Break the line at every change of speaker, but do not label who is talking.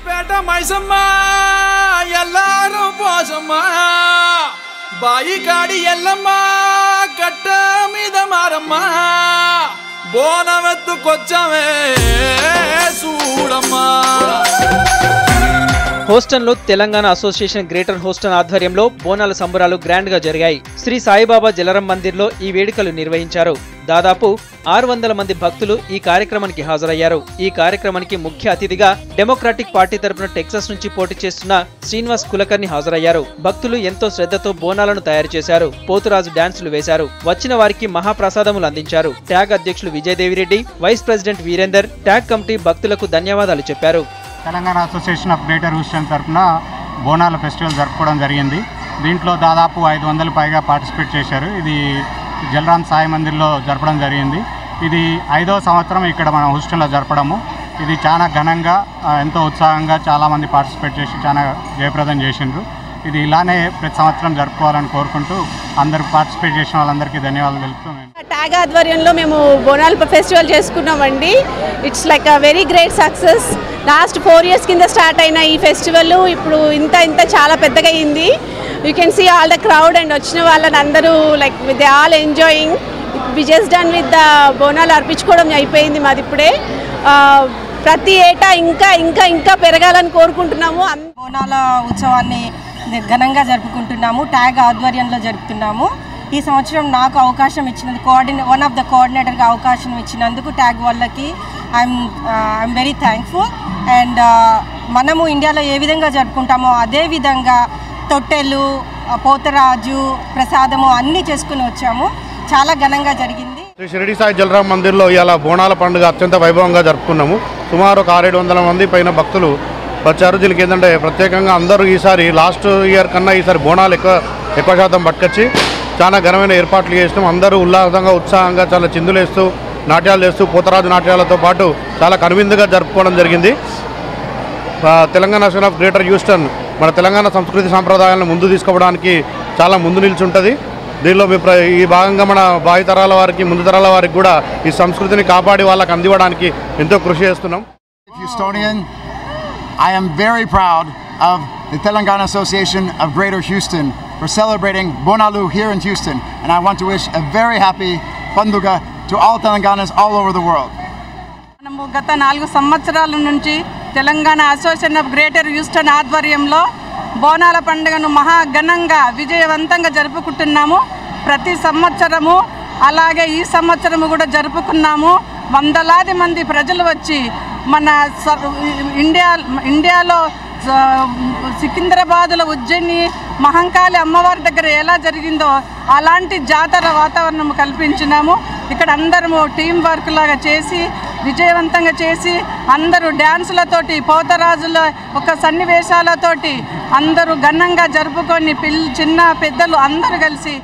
పేట మైసమ్మ ఎల్లారు పోసమ్మ బాయి కాడి ఎల్లమ్మ కట్ట మీద మారమ్మ బోనవెత్తుకొచ్చమే చూడమ్మా.
హోస్టన్లో తెలంగాణ అసోసియేషన్ గ్రేటర్ హోస్టన్ ఆధ్వర్యంలో బోనాల సంబరాలు గ్రాండ్ గా జరిగాయి. శ్రీ సాయిబాబా జలరం మందిర్లో ఈ వేడుకలు నిర్వహించారు. దాదాపు 600 మంది భక్తులు ఈ కార్యక్రమానికి హాజరయ్యారు. ఈ కార్యక్రమానికి ముఖ్య అతిథిగా డెమోక్రాటిక్ పార్టీ తరపున టెక్సాస్ నుంచి పోటీ చేస్తున్న శ్రీనివాస్ కులకర్ణి హాజరయ్యారు. భక్తులు ఎంతో శ్రద్ధతో బోనాలను తయారు చేశారు. పోతురాజు డాన్సులు వేశారు. వచ్చిన వారికి మహాప్రసాదములు అందించారు. ట్యాగ్ అధ్యక్షులు Vijaya Devi Reddy, vice president Veerender, TAG committee భక్తులకు ధన్యవాదాలు చెప్పారు.
Telangana association of greater Houston తరఫున బోనాల ఫెస్టివల్ జరుపుకోవడం జరిగింది. దీంట్లో దాదాపు 500 పైగా పార్టిసిపేట్ చేశారు. ఇది జలరాం సాయి మందిర్లో జరపడం జరిగింది. ఇది 5వ సంవత్సరం ఇక్కడ మనం హూస్టన్లో జరపడము. ఇది చాలా ఘనంగా ఎంతో ఉత్సాహంగా చాలామంది పార్టిసిపేట్ చేసి చాలా జయప్రదం చేసిండ్రు. ఇది ఇలానే ప్రతి సంవత్సరం జరుపుకోవాలని కోరుకుంటూ అందరూ పార్టిసిపేట్ చేసిన వాళ్ళందరికీ ధన్యవాదాలు తెలుపుతూ
ట్యాగ్ ఆధ్వర్యంలో మేము బోనాల ఫెస్టివల్ చేసుకున్నామండి. It's like a very great success. Last 4 years కింద స్టార్ట్ అయిన ఈ ఫెస్టివల్ ఇప్పుడు ఇంత చాలా పెద్దగా అయింది. You can see all the crowd and వచ్చిన వాళ్ళని అందరూ like they all enjoying. We just done with the Bonalu అర్పించుకోవడం అయిపోయింది మాది ఇప్పుడే. ప్రతి ఏటా ఇంకా ఇంకా ఇంకా పెరగాలని కోరుకుంటున్నాము.
బోనాల ఉత్సవాన్ని ఘనంగా జరుపుకుంటున్నాము. ట్యాగ్ ఆధ్వర్యంలో జరుపుతున్నాము. ఈ సంవత్సరం నాకు అవకాశం ఇచ్చినందుకు వన్ ఆఫ్ ద కోఆర్డినేటర్గా అవకాశం ఇచ్చినందుకు ట్యాగ్ వాళ్ళకి ఐఎమ్ వెరీ థ్యాంక్ఫుల్. అండ్ మనము ఇండియాలో ఏ విధంగా జరుపుకుంటామో అదే విధంగా తొట్టెలు, పోతరాజు, ప్రసాదము అన్నీ చేసుకుని వచ్చాము. చాలా ఘనంగా జరిగింది.
శ్రీ షిరిడి సాయి జలరాం మందిర్లో ఇలా బోనాల పండుగ అత్యంత వైభవంగా జరుపుకున్నాము. సుమారు ఒక 600 మంది పైన భక్తులు వచ్చారు. దీనికి ఏంటంటే ప్రత్యేకంగా అందరూ ఈసారి లాస్ట్ ఇయర్ కన్నా ఈసారి బోనాలు ఎక్కువ శాతం పట్టుకొచ్చి చాలా ఘనమైన ఏర్పాట్లు చేసినాం. అందరూ ఉల్లాసంగా ఉత్సాహంగా చాలా చిందులేస్తూ నాట్యాలు చేస్తూ పోతరాజు నాట్యాలతో పాటు చాలా కనువిందుగా జరుపుకోవడం జరిగింది. Telangana association of greater Houston మన తెలంగాణ సంస్కృతి సాంప్రదాయాలను ముందు తీసుకోవడానికి చాలా ముందు నిల్చుంటుంది. దీనిలో ఈ భాగంగా మన భావితరాల వారికి ముందు తరాల వారికి కూడా ఈ సంస్కృతిని కాపాడి వాళ్ళకి అందివ్వడానికి ఎంతో కృషి చేస్తున్నాం.
Houstonian, I am very proud of the Telangana Association of Greater Houston for celebrating Bonalu here in Houston, and I want to wish a very happy Panduga to all Telanganas all over the world.
మనము గత 4 సంవత్సరాల నుంచి Telangana association of greater Houston ఆధ్వర్యంలో బోనాల పండుగను మహాఘనంగా విజయవంతంగా జరుపుకుంటున్నాము. ప్రతి సంవత్సరము అలాగే ఈ సంవత్సరము కూడా జరుపుకున్నాము. వందలాది మంది ప్రజలు వచ్చి మన ఇండియాలో సికింద్రాబాద్లో ఉజ్జయిని మహంకాళి అమ్మవారి దగ్గర ఎలా జరిగిందో అలాంటి జాతర వాతావరణం కల్పించినాము. ఇక్కడ అందరము టీం వర్క్ లాగా చేసి విజయవంతంగా చేసి అందరూ డ్యాన్సులతోటి పోతరాజుల ఒక సన్నివేశాలతోటి అందరూ ఘనంగా జరుపుకొని చిన్న పెద్దలు అందరూ కలిసి